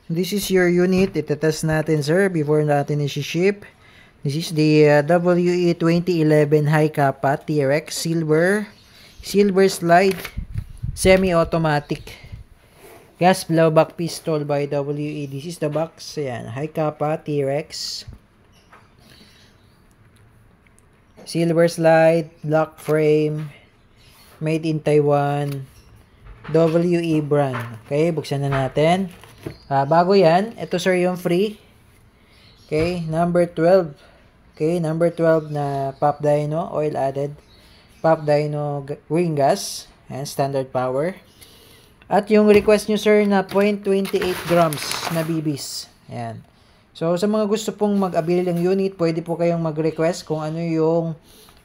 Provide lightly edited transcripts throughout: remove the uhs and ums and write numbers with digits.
This is your unit. Itetest natin, sir, before natin i-ship. This is the WE 2011 High Kappa TRX Silver Slide Semi-Automatic Gas Blowback Pistol by WE. This is the box. Ayan, High Kappa TRX Silver Slide, black frame, made in Taiwan, WE brand. Okay, buksan na natin. Bago yan, ito sir yung free. Okay, number 12. Okay, number 12 na Pop Dyno, oil added. Pop Dyno green gas, and standard power. At yung request nyo sir na 0.28 grams na BBs. Ayan. So, sa mga gusto pong mag-avail ng unit, pwede po kayong mag-request kung ano yung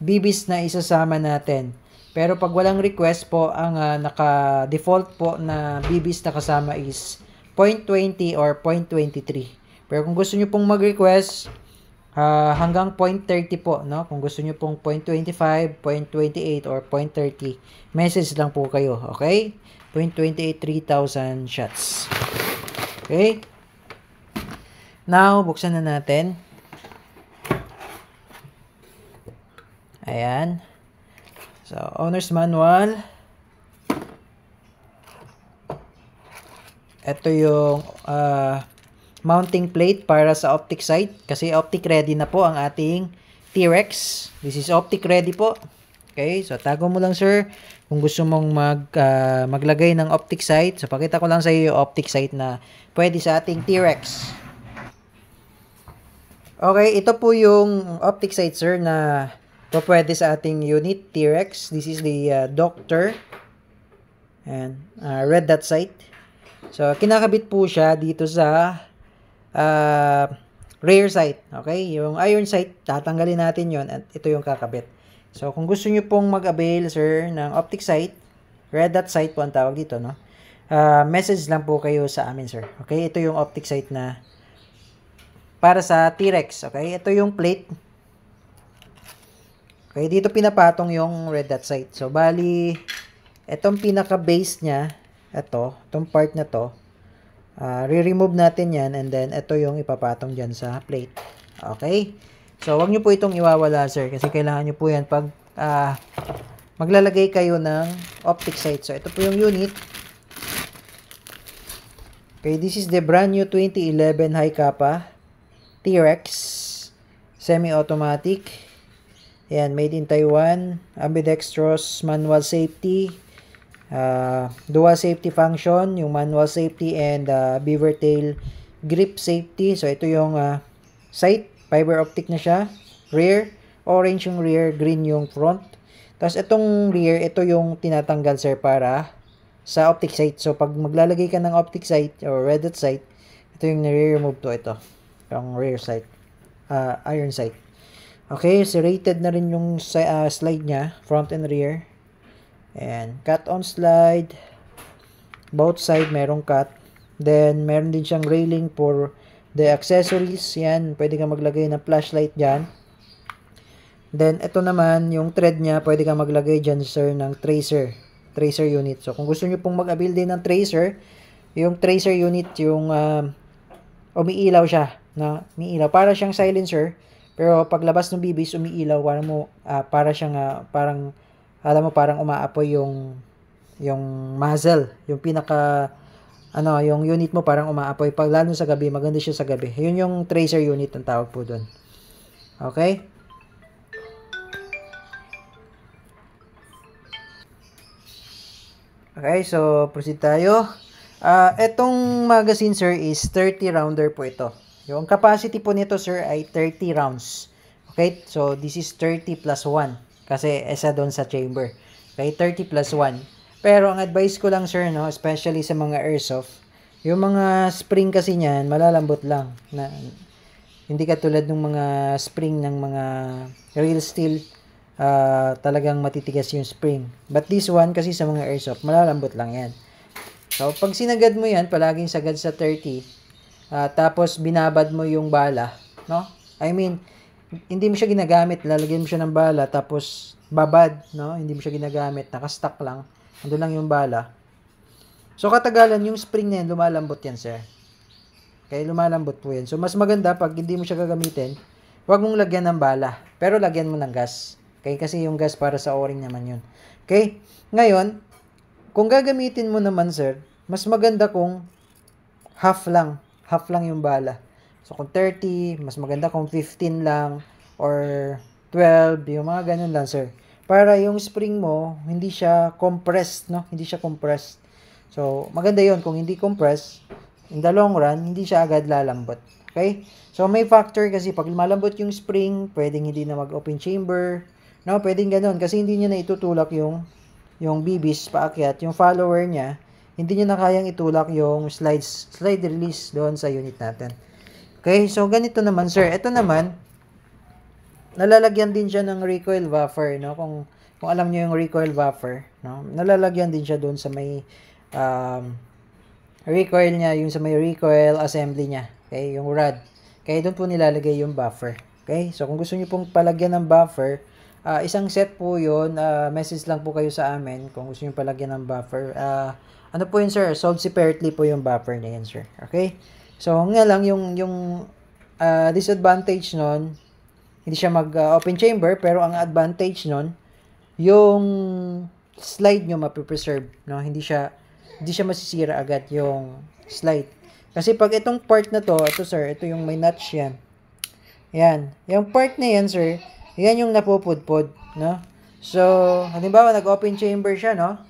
BBs na isasama natin. Pero pag walang request po, ang naka-default po na BBs na kasama is 0.20 or 0.23. Pero kung gusto nyo pong mag-request, hanggang 0.30 po, no? Kung gusto nyo pong 0.25, 0.28, or 0.30, message lang po kayo, okay? 0.28, 3,000 shots. Okay? Now, buksan na natin. Ayan. So, owner's manual. Ito yung mounting plate para sa optic sight. Kasi optic ready na po ang ating T-Rex. This is optic ready po. Okay, so tago mo lang sir kung gusto mong maglagay ng optic sight. So pakita ko lang sa iyo yung optic sight na pwede sa ating T-Rex. Okay, ito po yung optic sight sir na pwede sa ating unit T-Rex. This is the Doctor and red dot sight. So kinakabit po siya dito sa rear sight. Okay, yung iron sight tatanggalin natin yon at ito yung kakabit. So kung gusto niyo pong mag-avail sir ng optic sight, red dot sight po ang tawag dito, no? Message lang po kayo sa amin sir. Okay, ito yung optic sight na para sa T-Rex. Okay, ito yung plate. Okay, dito pinapatong yung red dot sight. So bali itong pinaka base niya, itong part na to, re-remove natin yan and then ito yung ipapatong dyan sa plate. Okay? So, wag nyo po itong iwawala, sir, kasi kailangan nyo po yan pag maglalagay kayo ng optic sight. So, ito po yung unit. Okay, this is the brand new 2011 High Kappa T-Rex semi-automatic. Yan, made in Taiwan, ambidextrous manual safety. Dual safety function, yung manual safety and beaver tail grip safety. So ito yung sight, fiber optic na siya. Rear, orange yung rear, green yung front. Tapos itong rear, ito yung tinatanggal sir para sa optic sight. So pag maglalagay ka ng optic sight or red dot sight, ito yung nire-remove to, ito yung rear sight, iron sight. Okay, serrated na rin yung slide nya, front and rear. And cut on slide, both side merong cut. Then meron din siyang railing for the accessories. Yan, pwede ka maglagay ng flashlight dyan. Then ito naman yung thread nya, pwede ka maglagay dyan sir ng tracer unit. So kung gusto nyo pong mag-avail din ng tracer, yung tracer unit yung umiilaw siya, na umiilaw para siyang silencer, pero paglabas ng BBs umiilaw, para siyang parang alam mo, parang umaapoy yung muzzle, yung pinaka yung unit mo parang umaapoy pag lalo sa gabi, maganda siya sa gabi. Yun yung tracer unit ang tawag po doon. Okay? Okay, so proceed tayo. Etong magazine sir is 30 rounder po ito. Yung capacity po nito sir ay 30 rounds. Okay? So this is 30 plus 1. Kasi isa doon sa chamber. Okay, 30 plus 1. Pero ang advice ko lang sir, no, especially sa mga airsoft, yung mga spring kasi niyan, malalambot lang. Hindi katulad ng mga spring ng mga real steel, talagang matitigas yung spring. But this one, kasi sa mga airsoft, malalambot lang yan. So, pag sinagad mo yan, palaging sagad sa 30, tapos binabad mo yung bala, no? I mean, hindi mo siya ginagamit, lalagyan mo siya ng bala, tapos babad, no? Hindi mo siya ginagamit, nakastock lang. Ando lang yung bala. So, katagalan, yung spring na yan, lumalambot yan, sir. Kaya lumalambot po yan. So, mas maganda pag hindi mo siya gagamitin, huwag mong lagyan ng bala. Pero lagyan mo ng gas. Okay? Kasi yung gas para sa o-ring naman yun. Okay? Ngayon, kung gagamitin mo naman, sir, mas maganda kung half lang. Half lang yung bala. So, kung 30, mas maganda kung 15 lang or 12, yung mga ganun lang, sir. Para yung spring mo, hindi siya compressed, no? Hindi siya compressed. So, maganda yon kung hindi compressed, in the long run, hindi siya agad lalambot. Okay? So, may factor kasi pag malambot yung spring, pwedeng hindi na mag-open chamber. No? Pwedeng ganun kasi hindi niya na itutulak yung bibis paakyat. Yung follower niya, hindi niya na kayang itulak yung slide release doon sa unit natin. Okay? So, ganito naman, sir. Ito naman, nalalagyan din siya ng recoil buffer, no? Kung alam niyo yung recoil buffer, no? Nalalagyan din siya doon sa may recoil niya, yung sa may recoil assembly niya. Okay, yung rod. Kaya doon po nilalagay yung buffer. Okay? So kung gusto niyo pong palagyan ng buffer, isang set po 'yon. Message lang po kayo sa amin kung gusto niyo palagyan ng buffer. Ano po yun, sir? Sold separately po yung buffer na yan, sir. Okay? So nga lang yung disadvantage nun, hindi siya mag-open chamber, pero ang advantage nun, yung slide nyo mapipreserve, no? Hindi siya masisira agad yung slide. Kasi pag itong part na to, ito sir, ito yung may notch yan. Yan. Yung part na yan, sir, yan yung napupudpod, no? So, halimbawa, nag-open chamber siya, no?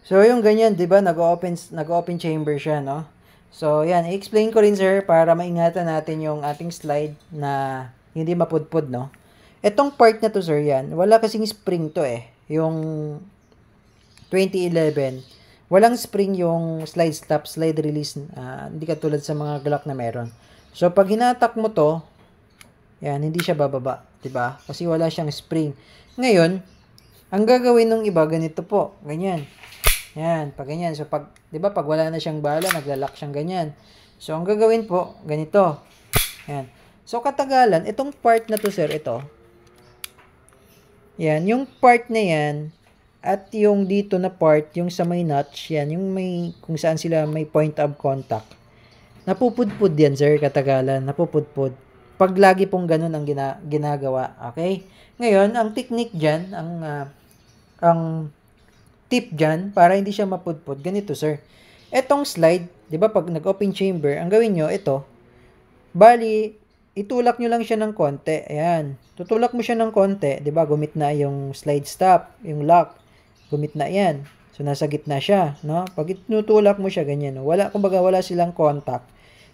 So, yung ganyan, di ba, nag-open chamber siya, no? So, yan, i-explain ko rin, sir, para maingatan natin yung ating slide na hindi mapudpod, no? Etong part na to, sir, yan, wala kasing spring to, eh. Yung 2011, walang spring yung slide stop, slide release, hindi katulad sa mga Glock na meron. So, pag hinatak mo to, yan, hindi siya bababa, di ba? Kasi wala siyang spring. Ngayon, ang gagawin ng iba, ganito po, ganyan. Yan, pag ganyan. So, pag, di ba, pag wala na siyang bala, naglalak siyang ganyan. So, ang gagawin po, ganito. Yan. So, katagalan, itong part na to, sir, ito. Yan, yung part na yan, at yung dito na part, yung sa may notch, yan, yung may, kung saan sila may point of contact. Napupudpud yan, sir, katagalan. Napupudpud. Pag lagi pong ganun ang ginagawa. Okay? Ngayon, ang technique dyan, ang tip dyan, para hindi siya mapudpud, ganito, sir. Etong slide, di ba, pag nag-open chamber, ang gawin nyo, ito, bali, itulak nyo lang siya ng konti. Ayan. Tutulak mo siya ng konti, di ba, gumit na yung slide stop, yung lock, gumit na yan. So, nasa gitna siya, no? Pag itutulak mo siya, ganyan, no? Kumbaga, wala silang contact.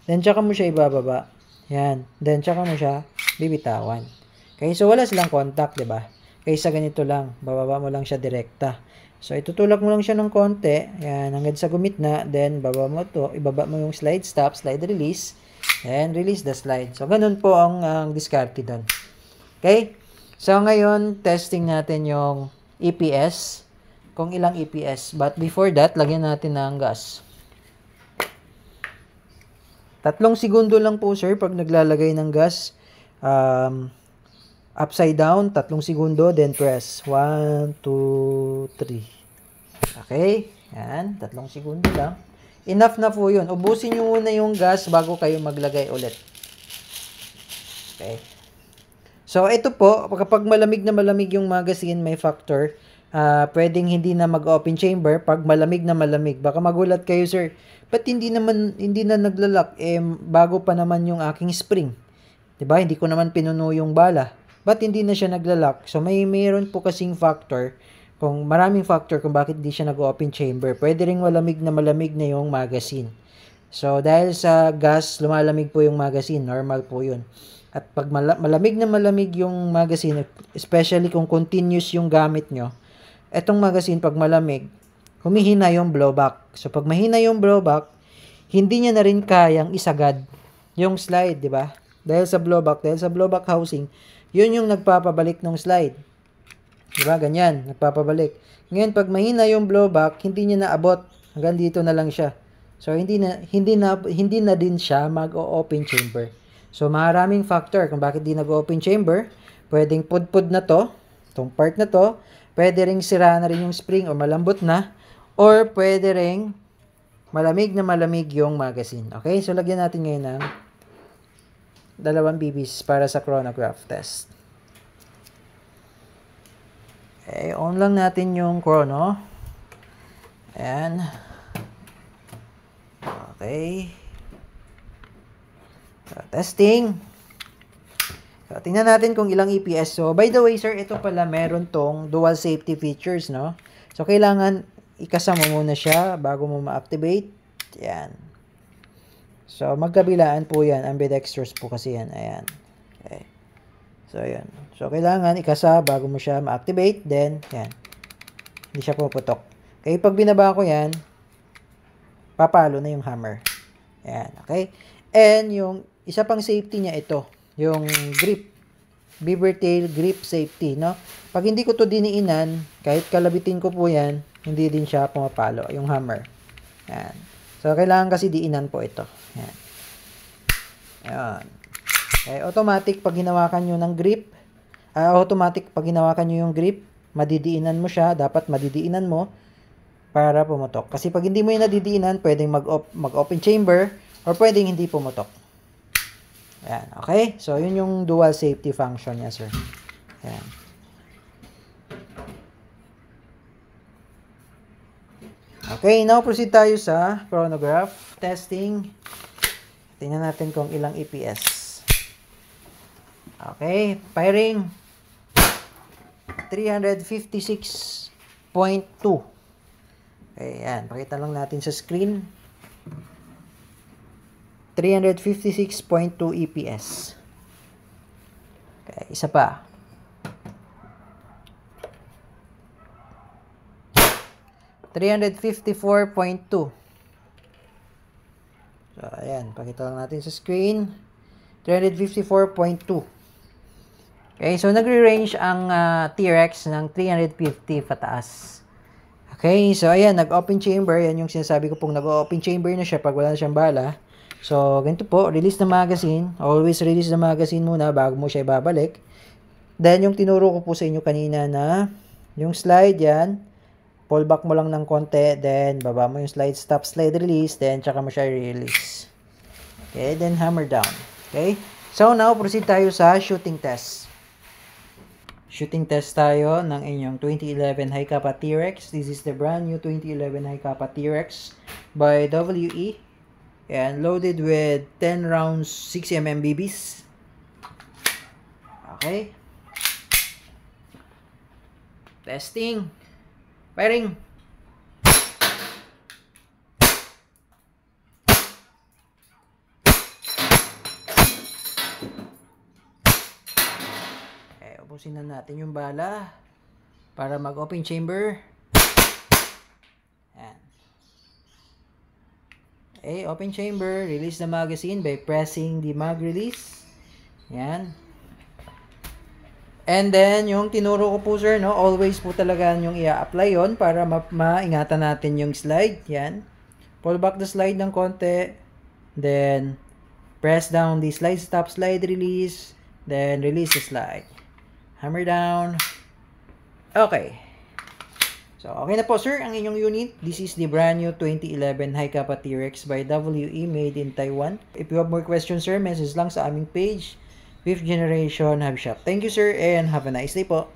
Then, tsaka mo siya ibababa. Yan. Then, tsaka mo siya bibitawan. Okay, so, wala silang contact, di ba? Kaysa ganito lang, bababa mo lang siya direkta. So, itutulak mo lang siya ng konti. Yan, hanggang sa gumitna. Then, ibaba mo yung slide stop, slide release. And release the slide. So, ganun po ang diskarte doon. Okay? So, ngayon, testing natin yung EPS. Kung ilang EPS. But before that, lagyan natin ng gas. 3 segundo lang po, sir, pag naglalagay ng gas. Upside down, 3 segundo, then press. 1, 2, 3. Okay? Yan, 3 segundo lang. Enough na po yun. Ubusin nyo muna yung gas bago kayo maglagay ulit. Okay? So, ito po, kapag malamig na malamig yung magazine, may factor. Pwedeng hindi na mag-open chamber pag malamig na malamig. Baka magulat kayo, sir. Ba't hindi na naglalak? Bago pa naman yung aking spring. 'Di ba? Hindi ko naman pinuno yung bala. Ba't hindi na siya naglalak? So, mayroon po kasing factor. Kung maraming factor kung bakit hindi siya nag-open chamber. Pwede ring malamig na yung magazine. So, dahil sa gas, lumalamig po yung magazine. Normal po yun. At pag malamig na malamig yung magazine, especially kung continuous yung gamit nyo, etong magazine, pag malamig, humihina yung blowback. So, pag mahina yung blowback, hindi niya na rin kayang isagad yung slide, di ba? Dahil sa blowback housing, yun yung nagpapabalik ng slide. Di ba? Ganyan, nagpapabalik. Ngayon, pag mahina yung blowback, hindi niya naabot. Hanggang dito na lang siya. So, hindi na din siya mag-open chamber. So, maraming factor kung bakit di nag-open chamber. Pwedeng pudpud na to, itong part na to. Pwede ring sira na rin yung spring o malambot na. Or pwede ring malamig na malamig yung magazine. Okay, so lagyan natin ngayon ng 2 BBs para sa chronograph test. Okay, on lang natin yung chrono. Ayan. Okay. So, testing. So, tingnan natin kung ilang EPS. So, by the way, sir, ito pala meron tong dual safety features, no? So, kailangan ikasama muna siya bago mo ma-activate. Yan. So, magkabilaan po yan. Ambidextrous po kasi yan. Ayan. Okay. So, yan. So, kailangan ikasa bago mo siya ma-activate. Then, yan. Hindi siya puputok. Okay, pag binaba ko yan, papalo na yung hammer. Ayan. Okay. And, yung isa pang safety niya ito. Yung grip. Beaver tail grip safety, no? Pag hindi ko to diniinan, kahit kalabitin ko po yan, hindi din siya pumapalo, yung hammer. Ayan. So, kailangan kasi diinan po ito. Ayan. Ayan. Okay, automatic pag hinawakan nyo ng grip, automatic pag hinawakan nyo yung grip, madidiinan mo siya, dapat madidiinan mo para pumutok. Kasi pag hindi mo yung nadidiinan, pwedeng mag-open chamber or pwedeng hindi pumutok. Ayan, okay? So, yun yung dual safety function niya, sir. Ayan. Okay, now proceed tayo sa chronograph testing. Tingnan natin kung ilang EPS. Okay, firing 356.2. Okay, yan. Pakita lang natin sa screen. 356.2 EPS. Okay, isa pa. 354.2. So, ayan. Pakita lang natin sa screen. 354.2. Okay, so nagre-range ang T-Rex ng 350 pataas. Okay, so ayan, nag-open chamber. Yan yung sinasabi ko pong nag-open chamber na siya pag wala na siyang bala. So, ganito po, release the magazine. Always release the magazine muna bago mo siya ibabalik. Then, yung tinuro ko po sa inyo kanina na yung slide yan, pull back mo lang ng konti, then baba mo yung slide, stop slide release, then tsaka mo siya release. Okay, then hammer down. Okay, so now proceed tayo sa shooting test. Shooting test tayo ng inyong 2011 High Kappa T-Rex. This is the brand new 2011 High Kappa T-Rex by WE. And loaded with 10 rounds 6mm BBs. Okay. Testing. Firing. Okay, ubusin na natin yung bala para mag-open chamber. Ayan. Okay, open chamber, release the magazine by pressing the mag release. Yan. And then, yung tinuro ko po, sir, no, always po talaga yung i-apply yon para maingatan natin yung slide. Yan. Pull back the slide ng konti. Then, press down the slide, stop slide release. Then, release the slide. Hammer down. Okay. So, okay na po, sir, ang inyong unit. This is the brand new 2011 High Kappa T-Rex by WE, made in Taiwan. If you have more questions, sir, message lang sa aming page. 5th Generation Hub Shop. Thank you, sir, and have a nice day po.